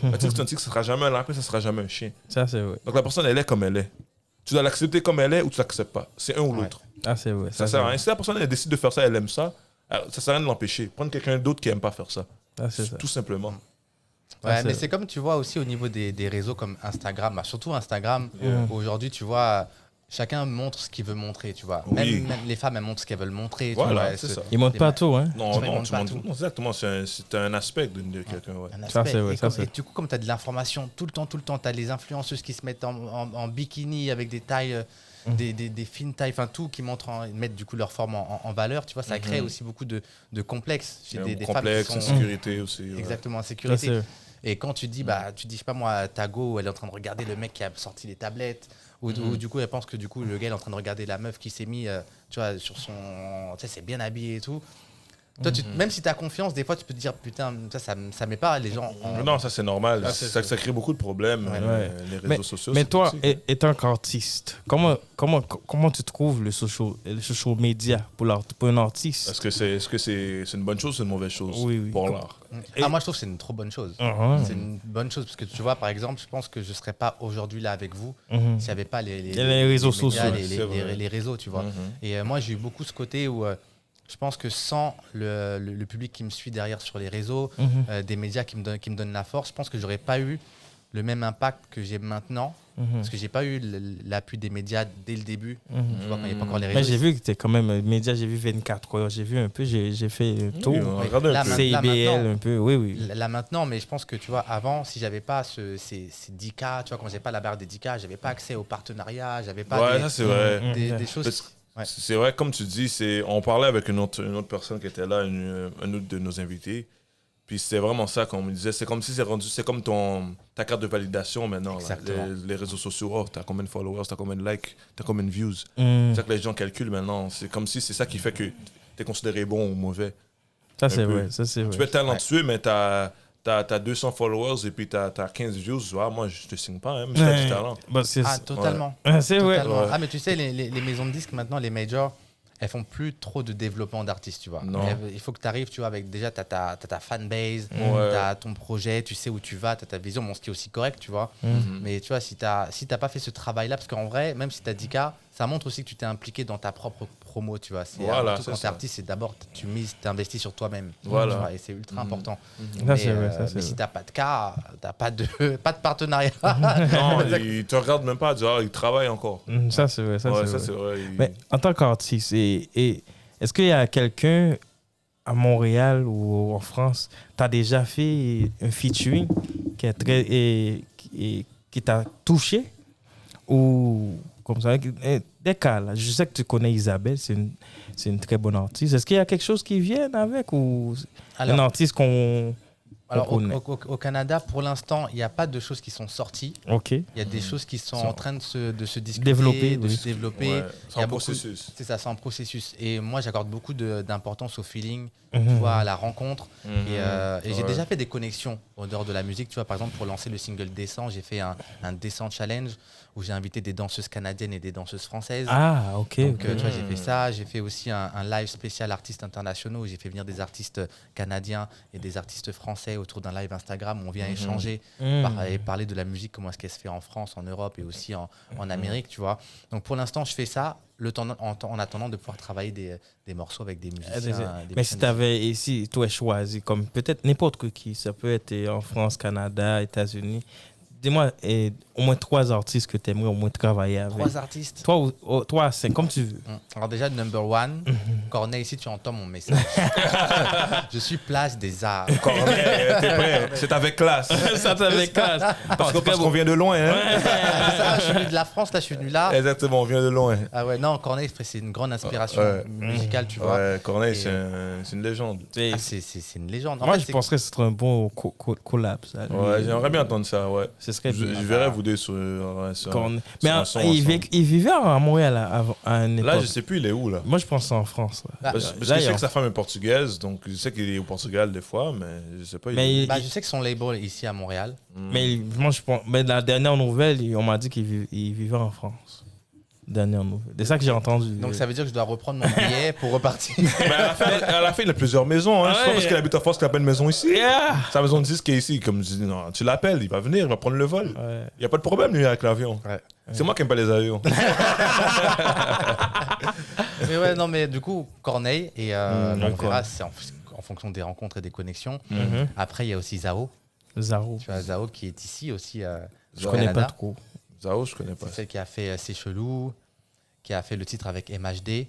Un tigre, c'est un tigre, ça ne sera jamais un lapin, ça ne sera jamais un chien. Ça, c'est vrai. Donc la personne, elle est comme elle est. Tu dois l'accepter comme elle est ou tu l'acceptes pas. C'est un ou l'autre. Ah, c'est vrai. Ça c'est sert à vrai. rien. Si la personne elle décide de faire ça, elle aime ça, alors, ça sert à rien de l'empêcher. Prendre quelqu'un d'autre qui aime pas faire ça. Ah, c'est ça. Tout simplement. Ouais, Ah, mais c'est- c'est comme tu vois aussi au niveau des réseaux comme Instagram, bah, surtout Instagram, aujourd'hui tu vois, chacun montre ce qu'il veut montrer, tu vois. Oui. Même les femmes, elles montrent ce qu'elles veulent montrer. tu Voilà, vois, c'est ça. Ils montent les pas ma- tout, hein. Non, Tu non, montres tu pas montres- tout. non, exactement. C'est un aspect de quelqu'un. Ouais. un Ça, aspect. c'est vrai, Et ça, comme- c'est- et du coup, comme tu as de l'information tout le temps, tu as les influenceuses qui se mettent en bikini avec des tailles, des fines tailles, enfin tout, qui mettent du coup leur forme en valeur, tu vois, ça crée aussi beaucoup de complexes chez des femmes Complexe, qui sont insécurité aussi. ouais. exactement en Ça, sécurité. c'est- Et quand tu dis, je sais pas moi, ta go, elle est en train de regarder le mec qui a sorti les tablettes, ou du coup, elle pense que du coup, le gars est en train de regarder la meuf qui s'est mis, tu vois, sur son. Tu sais, c'est bien habillé et tout. Toi, même si tu as confiance, des fois, tu peux te dire, putain, ça met pas les gens. Non, ça c'est normal. Ça crée beaucoup de problèmes, les réseaux sociaux. Mais toi, aussi, quoi. étant qu'artiste, comment tu trouves le social media pour un artiste? Est-ce que c'est une bonne chose ou une mauvaise chose Oui. pour l'art? Moi, je trouve que c'est une trop bonne chose. C'est une bonne chose parce que tu vois, par exemple, je pense que je serais pas aujourd'hui là avec vous s'il n'y avait pas les réseaux sociaux. les réseaux, tu vois. Et moi, j'ai eu beaucoup ce côté où je pense que sans le public qui me suit derrière sur les réseaux, des médias qui me donnent la force, je pense que j'aurais pas eu le même impact que j'ai maintenant. Parce que j'ai pas eu l'appui des médias dès le début. Tu vois, quand il n'y a pas encore les réseaux. Mais j'ai vu que tu es quand même média, j'ai vu 24 heures, j'ai vu un peu, j'ai fait un tour. CIBL un peu, oui. Là maintenant, mais je pense que tu vois, avant, si j'avais pas ces 10K, tu vois, quand j'avais pas la barre des 10K, j'avais pas accès aux partenariats, j'avais pas ça c'est vrai. des choses. Ouais. C'est vrai, comme tu dis, on parlait avec une autre personne qui était là, un autre de nos invités. Puis c'était vraiment ça qu'on me disait. C'est comme si c'est comme ta carte de validation maintenant. Là. Les réseaux sociaux, t'as combien de followers, t'as combien de likes, t'as combien de views. C'est ça que les gens calculent maintenant. C'est comme si c'est ça qui fait que t'es considéré bon ou mauvais. Ça c'est vrai. Tu peux être talentueux, mais t'as 200 followers et puis t'as 15 views. Moi, je te signe pas, même si t'as du talent. Totalement. C'est vrai. Ah, mais tu sais, les maisons de disques maintenant, les majors, elles font plus trop de développement d'artistes, tu vois. Il faut que tu arrives, tu vois, avec déjà, t'as ta fanbase, t'as ton projet, tu sais où tu vas, t'as ta vision, ce qui est aussi correct, tu vois. Mais tu vois, si t'as pas fait ce travail-là, parce qu'en vrai, même si t'as 10K, ça montre aussi que tu t'es impliqué dans ta propre promo, tu vois. Quand t'es artiste, c'est d'abord, tu investis sur toi-même. Voilà. Tu vois, et c'est ultra important. Mais si t'as pas de cas, t'as pas de partenariat. Non, ils te regardent même pas, ils disent, il travaille encore. Ça c'est vrai. Ça c'est vrai. Mais en tant qu'artiste, est-ce qu'il y a quelqu'un à Montréal ou en France, tu as déjà fait un featuring qui t'a touché? Ou comme ça, des cas là, je sais que tu connais Isabelle, c'est une très bonne artiste. Est-ce qu'il y a quelque chose qui vient avec ou un artiste qu'on connaît? Au Canada, pour l'instant, il n'y a pas de choses qui sont sorties. Il y a des choses qui sont en train de se discuter, de se développer. Ouais, c'est un processus. C'est ça, c'est un processus. Et moi, j'accorde beaucoup d'importance au feeling, tu vois, à la rencontre. Et j'ai déjà fait des connexions en dehors de la musique. Tu vois, par exemple, pour lancer le single Descend, j'ai fait un Descend Challenge où j'ai invité des danseuses canadiennes et des danseuses françaises. Donc, tu vois, j'ai fait ça. J'ai fait aussi un live spécial artistes internationaux où j'ai fait venir des artistes canadiens et des artistes français autour d'un live Instagram où on vient échanger et parler de la musique, comment est-ce qu'elle se fait en France, en Europe et aussi en Amérique, tu vois. Donc, pour l'instant, je fais ça en attendant de pouvoir travailler des morceaux avec des musiciens. Mais si tu as choisi, comme peut-être n'importe qui, ça peut être en France, Canada, États-Unis, dis-moi, au moins 3 artistes que tu aimerais au moins travailler avec. 3 artistes 3 à 5, comme tu veux. Alors déjà, number 1, Corneille, ici tu entends mon message. Je suis Place des Arts. Corneille, t'es prêt? C'est avec classe. C'est avec classe. Parce qu'on vient de loin. Hein? Je suis venu de la France, là je suis venu là. Exactement, on vient de loin. Ah ouais, non, Corneille, c'est une grande inspiration musicale, tu vois. Ouais, Corneille, c'est une légende. C'est une légende. Moi, je penserais que ce serait un bon collab. Ouais, j'aimerais bien entendre ça, ouais. Je verrais vous deux sur mais il vivait à Montréal à une époque. Là, je sais plus, il est où, là? Moi, je pense en France. Parce que je sais que sa femme est portugaise, donc je sais qu'il est au Portugal des fois, mais je sais pas. Je sais que son label est ici à Montréal. Mais moi, je pense. Mais la dernière nouvelle, on m'a dit qu'il vivait en France. Dernière nouvelle. C'est ça que j'ai entendu. Donc ça veut dire que je dois reprendre mon billet pour repartir. À la fin, il a plusieurs maisons. Hein. C'est pas parce qu'il habite en France qu'il a pas une maison ici. Sa maison de disque est ici. Comme je dis, non, tu l'appelles, il va venir, il va prendre le vol. Il n'y a pas de problème, lui, avec l'avion. C'est moi qui n'aime pas les avions. Mais ouais, non, mais du coup, Corneille, et on verra, c'est en fonction des rencontres et des connexions. Après, il y a aussi Zao. Tu vois, Zao qui est ici aussi. Je connais pas trop. Zao, je connais pas. C'est celle qui a fait C'est Chelou, qui a fait le titre avec MHD.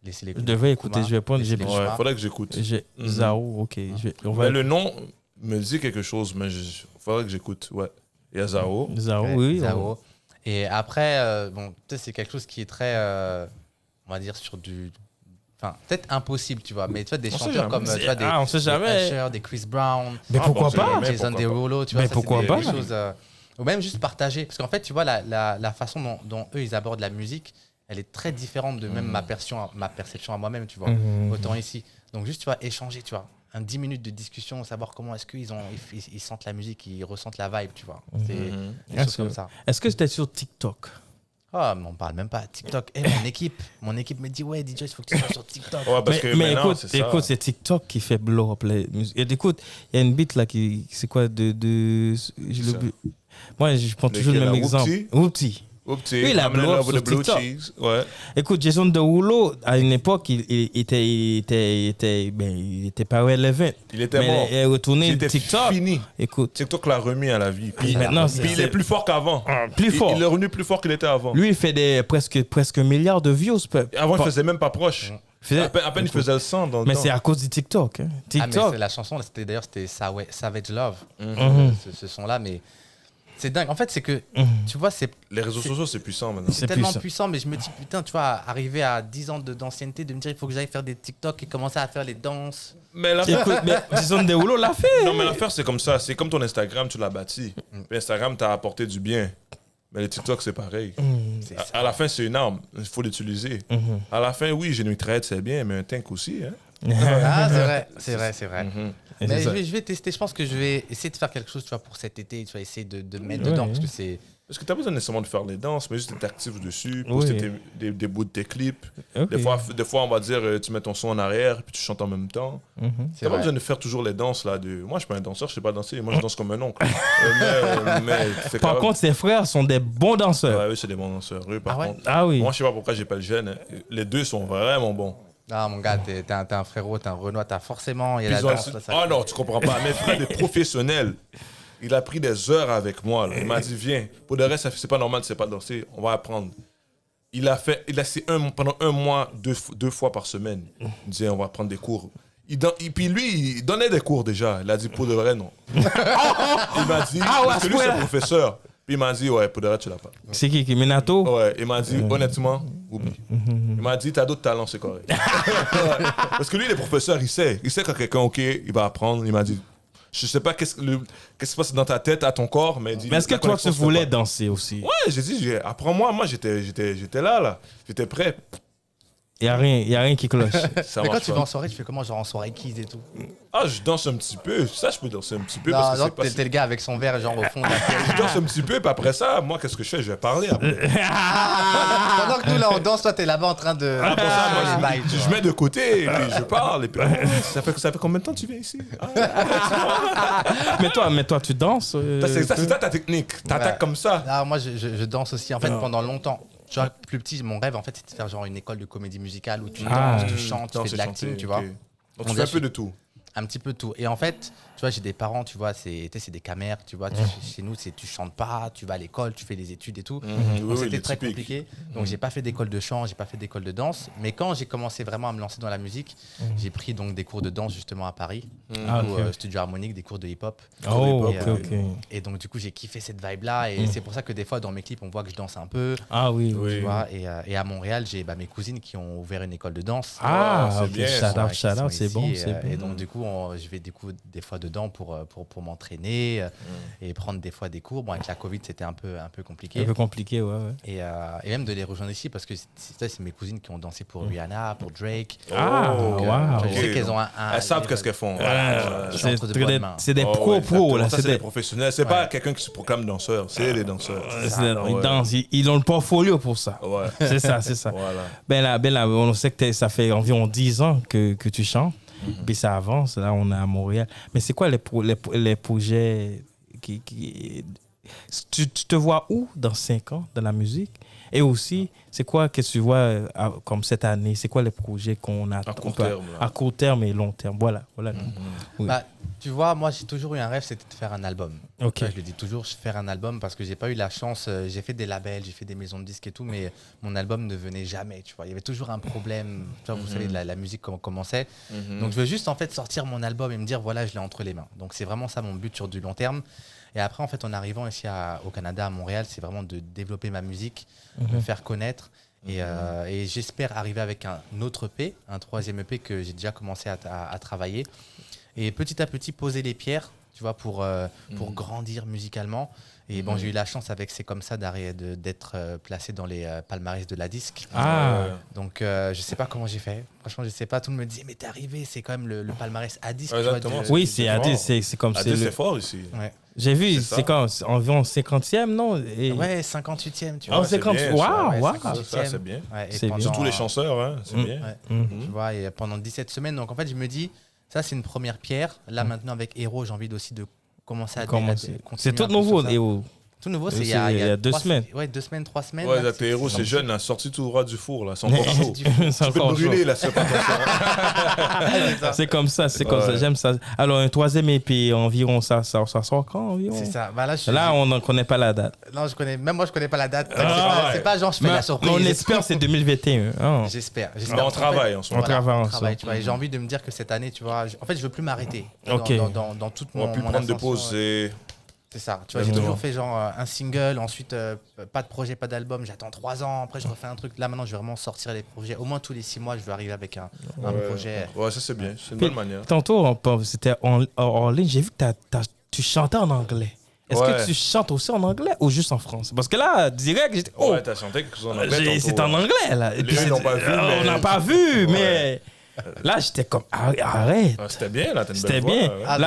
Je devais écouter, je vais prendre. Il faudrait que j'écoute. Zao, ok. Mais le nom me dit quelque chose, mais il faudrait que j'écoute. Ouais. Il y a Zao. Oui. Zao. Et après, c'est quelque chose qui est très, on va dire, sur du. Enfin, peut-être impossible, tu vois. Mais tu vois, des chanteurs comme des Usher, des Chris Brown. Mais pourquoi pas? Jason Derulo, tu vois. Mais pourquoi pas? Ou même juste partager. Parce qu'en fait, tu vois, la façon dont eux, ils abordent la musique, elle est très différente de même ma perception à moi-même, tu vois. Autant ici. Donc juste, tu vois, échanger, tu vois. 10 minutes de discussion, savoir comment est-ce qu'ils ils sentent la musique, ils ressentent la vibe, tu vois. C'est des choses comme ça. Est-ce que c'était sur TikTok? Ah, mais on parle même pas. TikTok. Mon équipe me dit, ouais, DJ, il faut que tu sois sur TikTok. Ouais, parce que Mais maintenant, écoute, c'est ça. écoute, c'est TikTok qui fait blow up les musiques. Et écoute, il y a une beat là qui. C'est quoi moi, je prends toujours le Lequel, même là, exemple. Whoopty. Oups, Oui, il a I'm in blow up love with sur the blue TikTok. cheese. Ouais. Écoute, Jason Derulo, à une époque, il était pas relevant. Il était Mais mort. il est retourné Il était TikTok. fini. Écoute, TikTok l'a remis à la vie. Puis maintenant, il est plus fort qu'avant. plus fort. Il est revenu plus fort qu'il était avant. Lui, il fait presque un milliard de views. Avant, il faisait même pas proche. faisait- À peine il faisait le 100 dans le Mais temps. c'est à cause du TikTok. Hein. Ah, mais TikTok. c'est la chanson, c'était Savage Love. Mhm. Ce son-là, mais c'est dingue. En fait, c'est que, tu vois, c'est Les réseaux sociaux, c'est puissant maintenant. C'est tellement puissant. puissant, mais je me dis, putain, tu vois, arriver à 10 ans d'ancienneté, de me dire, il faut que j'aille faire des TikTok et commencer à faire les danses. Mais l'affaire, Écoute, mais Jason Derulo l'a fait. non, mais l'affaire, c'est comme ça. C'est comme ton Instagram, tu l'as bâti. Puis Instagram t'a apporté du bien. Mais le TikTok, c'est pareil. C'est À la fin, c'est une arme. Il faut l'utiliser. À la fin, oui, j'ai une traite, c'est bien, mais un tank aussi. Hein? Ah, c'est vrai. Et Mais c'est ça. je vais tester, je pense que je vais essayer de faire quelque chose, tu vois, pour cet été, tu vois, essayer de me mettre Ouais, dedans, ouais. parce que c'est... Parce que t'as pas besoin nécessairement de faire les danses, mais juste d'être actif dessus, poster Oui. des bouts de tes clips. Ok. Des fois, on va dire, tu mets ton son en arrière, puis tu chantes en même temps. Mhm. c'est T'as pas vrai. besoin de faire toujours les danses là. Moi, je suis pas un danseur, je sais pas danser. Moi, je danse comme un oncle. mais c'est Par quand contre, ses frères sont des bons danseurs. ouais, eux, c'est des bons danseurs. Eux, par Ah ouais? contre. Ah oui. Moi, je sais pas pourquoi j'ai pas le gène. Hein. Les deux sont vraiment bons. Ah, mon gars, t'es un frérot, t'es un Renoir, t'as forcément... Il y a Puis la ils ont- danse, là, ça- Ah non, tu comprends pas. Mes frères, des professionnels. Il a pris des heures avec moi. Là. Il m'a dit, viens. Pour le reste, c'est pas normal, tu sais pas danser. On va apprendre. Pendant un mois, deux fois par semaine. Il disait, on va prendre des cours. Puis lui, il donnait des cours déjà. Il a dit, pour de vrai, non. Il m'a dit, parce que lui, c'est professeur. Puis il m'a dit, ouais, pour de vrai, tu l'as pas. C'est qui Minato? Ouais, il m'a dit, honnêtement, oublie. Il m'a dit, t'as d'autres talents, c'est correct. Ouais. Parce que lui, les professeurs, il sait. Il sait quand quelqu'un, OK, il va apprendre. Il m'a dit, je sais pas qu'est-ce qui se passe dans ta tête, à ton corps, mais il dit, Mais est-ce que la toi, connexion tu se fait voulais pas. danser aussi? Ouais, j'ai dit, apprends-moi. Moi, j'étais là. J'étais prêt. Il n'y a rien qui cloche. Ça Mais quand marche tu pas. vas en soirée, tu fais comment, genre en soirée kids et tout? Ah, je danse un petit peu. Ça, je peux danser un petit peu. Non, parce que non, c'est pas t'es le gars avec son verre, genre au fond de la pièce. Je danse un petit peu, puis après ça, moi, qu'est-ce que je fais? Je vais parler après. Pendant que nous, là, on danse, toi, t'es là-bas en train de... Ah, pour ça, moi, les bails, tu je vois. mets de côté, et puis je parle. Et puis, ça fait combien de temps que tu viens ici? mais toi, tu danses? C'est ça ta technique. T'attaques Ouais. comme ça. Ah, moi, je danse aussi. En fait, pendant longtemps, tu vois, plus petit, mon rêve, en fait, c'était de faire genre une école de comédie musicale où tu Ah. danses, tu chantes, tu Danser, fais de l'acting, chanter, tu vois. ok. Donc, On tu fais un dit- peu de tout. Un petit peu tout. Et en fait, tu vois, j'ai des parents, tu vois, c'est des camères, tu vois. Chez nous, tu chantes pas, tu vas à l'école, tu fais les études et tout. oui, Donc, oui, c'était les très typiques. compliqué. Donc, j'ai pas fait d'école de chant, j'ai pas fait d'école de danse. Mais quand j'ai commencé vraiment à me lancer dans la musique, j'ai pris donc des cours de danse justement à Paris, Ah, du coup, ok. studio harmonique, des cours de hip-hop. Oh, Et, ok, ok. Et donc, du coup, j'ai kiffé cette vibe-là. Et c'est pour ça que des fois, dans mes clips, on voit que je danse un peu. Ah oui, Oui. oui. Tu vois, et à Montréal, j'ai mes cousines qui ont ouvert une école de danse. Ah, c'est ok, bien, shout ça. out, Qui shout sont out, c'est ici, bon, et, c'est et bien. donc, du coup, je vais des coups, des fois dedans pour m'entraîner et prendre des fois des cours. Bon, avec la Covid, c'était un peu compliqué. Un peu compliqué, ouais, ouais. Et même de les rejoindre ici parce que c'est mes cousines qui ont dansé pour Rihanna, pour Drake. Ah, Oh, wow. Je sais ok. qu'elles ont Elles savent qu'est-ce qu'elles font. chantre de bonne main. C'est des Oh, pros, ouais, pros, là. Ça, C'est c'est des des... professionnels. C'est pas quelqu'un qui se proclame danseur. C'est des danseurs. Ils dansent, ils ont le portfolio pour ça. Ouais. C'est ça, c'est ça. Voilà. Ben là, on sait que ça fait environ 10 ans que tu chantes. Puis ça avance. Là, on est à Montréal. Mais c'est quoi les projets tu te vois où dans 5 ans dans la musique? Et aussi, c'est quoi que tu vois comme cette année? C'est quoi les projets qu'on a À court terme, là. à court terme et long terme? Voilà. Oui. Bah, tu vois, moi, j'ai toujours eu un rêve, c'était de faire un album. Ok. Ouais, je le dis toujours, je vais faire un album parce que j'ai pas eu la chance. J'ai fait des labels, j'ai fait des maisons de disques et tout, mais mon album ne venait jamais. Tu vois, il y avait toujours un problème. Tu vois, vous savez, la musique commençait. Donc, je veux juste en fait sortir mon album et me dire voilà, je l'ai entre les mains. Donc, c'est vraiment ça mon but sur du long terme. Et après, en fait, en arrivant ici au Canada, à Montréal, c'est vraiment de développer ma musique, me faire connaître. Et j'espère arriver avec un autre EP, un 3e EP que j'ai déjà commencé à travailler. Et petit à petit, poser les pierres tu vois, pour grandir musicalement. Et bon, j'ai eu la chance avec C'est comme ça d'être placé dans les palmarès de la disque. Donc, je sais pas comment j'ai fait. Franchement, je sais pas. Tout le monde me disait, mais t'es arrivé, c'est quand même le palmarès à disque. Exactement. Oui, c'est à dire, c'est comme c'est. C'est fort ici. Ouais. J'ai vu, c'est quand environ 50e, non? Ouais, 58e, tu vois. Oh, 50. Waouh! Ça, c'est bien. Ouais, C'est bien. Surtout les chanceurs, hein, c'est bien. Ouais. Tu vois, et pendant 17 semaines. Donc, en fait, je me dis, ça, c'est une première pierre. Là, maintenant, avec Hero, j'ai envie aussi de commencer à continuer. C'est tout nouveau, Hero. Tout nouveau, c'est il y a 2 semaines. Ouais, 2 semaines, 3 semaines. Ouais, tes héros, c'est jeune, là, sorti tout droit du four, là, c'est encore chaud. Tu peux te brûler, là, c'est pas C'est comme ça, c'est comme ça, j'aime ça. Alors, un 3e EP, environ, ça sort quand environ? C'est ça. Bah, là, on n'en connaît pas la date. Non, même moi, je connais pas la date. C'est pas genre, je fais la surprise. On espère c'est 2021. J'espère. On travaille en ce moment. On travaille ensemble. Tu vois, et j'ai envie de me dire que cette année, tu vois, en fait, je veux plus m'arrêter dans toute mon ascension. On va plus prendre de pause, c'est ça. Tu vois, j'ai toujours fait genre un single, ensuite pas de projet, pas d'album. J'attends 3 ans, après je refais un truc. Là maintenant, je vais vraiment sortir les projets. Au moins tous les 6 mois, je veux arriver avec un projet. Ouais, ça c'est bien. C'est une bonne manière. Tantôt, c'était en ligne. J'ai vu que tu chantais en anglais. Est-ce que tu chantes aussi en anglais ou juste en français? Parce que là, direct, j'étais. Ouais, t'as chanté quelque chose en anglais. C'est en anglais là. Les gens n'ont pas vu. On n'a pas vu, mais. Là, j'étais comme, arrête. C'était bien, là, t'as une C'était belle bien. voix.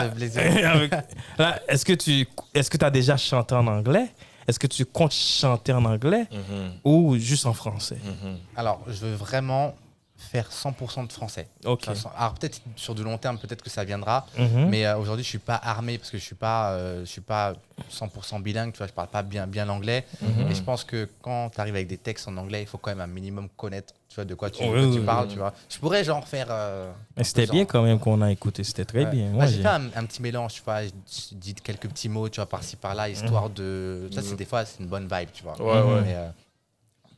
Là, est-ce que tu as déjà chanté en anglais? Est-ce que tu comptes chanter en anglais ou juste en français? Alors, je veux vraiment faire 100% de français. Ok. Alors, peut-être sur du long terme, peut-être que ça viendra. Mais aujourd'hui, je suis pas armé parce que je suis pas 100% bilingue. Tu vois, je parle pas bien l'anglais. Et je pense que quand tu arrives avec des textes en anglais, il faut quand même un minimum connaître, tu vois, de quoi tu parles. Tu vois. Je pourrais genre faire. Mais c'était bien quand même qu'on a écouté. C'était très bien. Moi, j'ai fait un petit mélange. Tu vois, je dis quelques petits mots, tu vois, par-ci par-là, histoire de. Ça, des fois, c'est une bonne vibe, tu vois. Mais,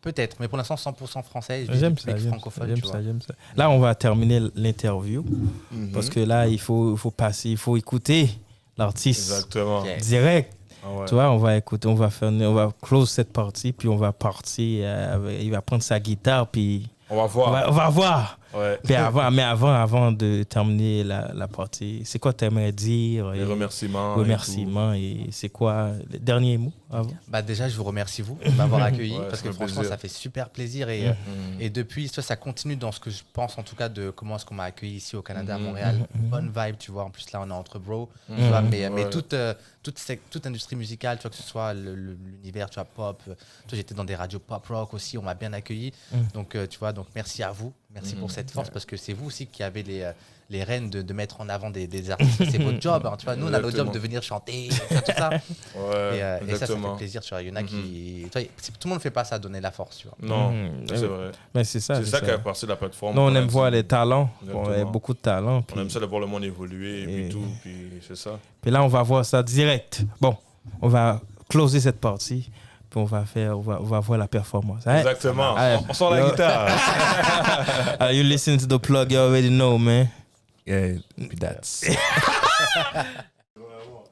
peut-être, mais pour l'instant 100% français. J'aime ça. Là, on va terminer l'interview parce que là, il faut passer, il faut écouter l'artiste. Exactement. Direct. Tu vois, on va écouter, on va close cette partie, puis on va partir. Il va prendre sa guitare, puis on va voir. On va voir. Ouais. Mais avant de terminer la partie, c'est quoi tu aimerais dire? Les remerciements. Remerciements et c'est quoi les derniers mots avant? Bah déjà, je vous remercie vous de m'avoir accueilli parce que franchement, ça fait super plaisir et depuis, ça continue dans ce que je pense en tout cas de comment est-ce qu'on m'a accueilli ici au Canada, à Montréal. Bonne vibe, tu vois. En plus là, on est entre bros. Tu vois, mais toute industrie musicale, tu vois, que ce soit l'univers, tu vois, pop. Tu vois, j'étais dans des radios pop rock aussi. On m'a bien accueilli. Donc tu vois, donc merci à vous. Merci pour cette force parce que c'est vous aussi qui avez les rênes de mettre en avant des artistes. C'est votre job. Hein, tu vois. Nous, on a notre job de venir chanter, tout ça. Et ça fait plaisir. Tu vois. Il y en a qui. Tu vois, tout le monde ne fait pas ça, donner la force. Tu vois. Non, c'est vrai. Mais c'est ça qui a passé la plateforme. Non, on aime voir les talents. Bon, il y a beaucoup de talents. On aime ça de voir le monde évoluer et puis tout. Puis c'est ça. Puis là, on va voir ça direct. Bon, on va closer cette partie. Puis on va voir la performance. Exactement. On sort la guitare. You listen to the plug, you already know, man. Yeah, that's.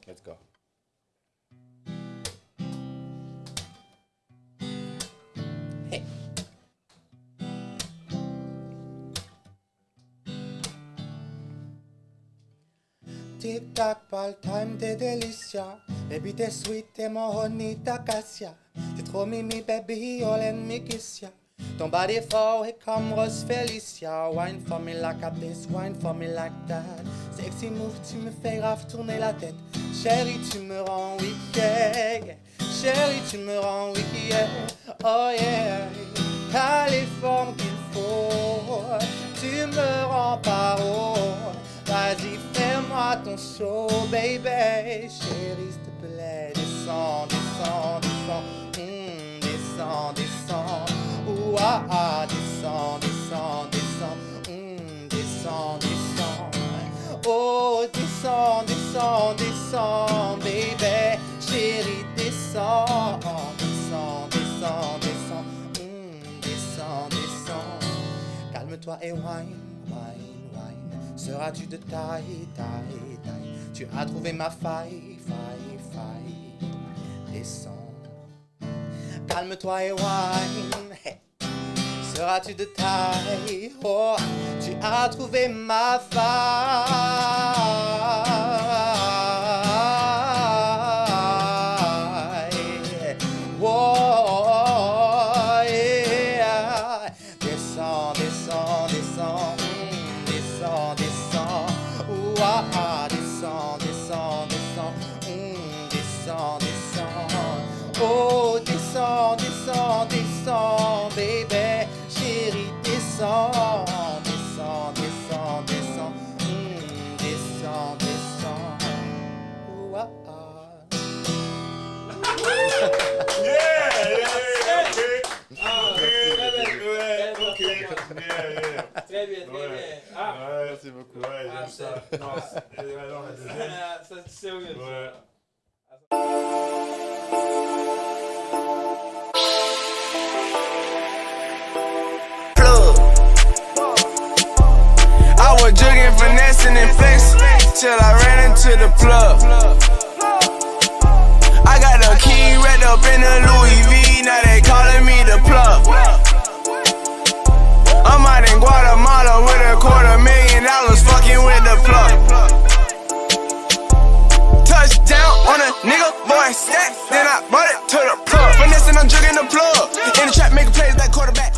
Let's go. Hey. Tic tac, pas le time, t'es delicia. Baby, t'es sweet, t'es mon honey, ta cassia. T'es trop mimi, baby, all and me kiss ya. Ton body fort et comme Rose Felicia. Wine for me like a this, wine for me like that. Sexy move, tu me fais grave tourner la tête. Chérie, tu me rends weak, yeah. Chérie, tu me rends weak, yeah. Oh yeah. T'as les formes qu'il faut. Tu me rends paro. Vas-y, fais-moi ton show, baby. Chérie, s'il te plaît, descends, descends, descends. Descends, descends. Ouah, ah, descends, descends, descends. Descends, descends. Oh, descends, descends, descends, baby. Chérie, descends. Descends, descends, descends. Descends, descends. Calme-toi et wine. Seras-tu de taille, taille, taille? Tu as trouvé ma faille, faille, faille. Descends. Calme-toi et wine. Hey. Seras-tu de taille? Oh, tu as trouvé ma faille. Merci beaucoup. Ouais, j'aime ça. C'est sérieux. Ouais. I was jugging, finessing, and flexing till I ran into the plug. I got the key wrapped up in the Louis V, now they calling me the plug. I'm out in Guatemala with $250,000 fucking with the plug. Touchdown on a nigga, boy, stack, then I brought it to the plug. Finessing, I'm jugging the plug. In the trap, making plays like quarterback.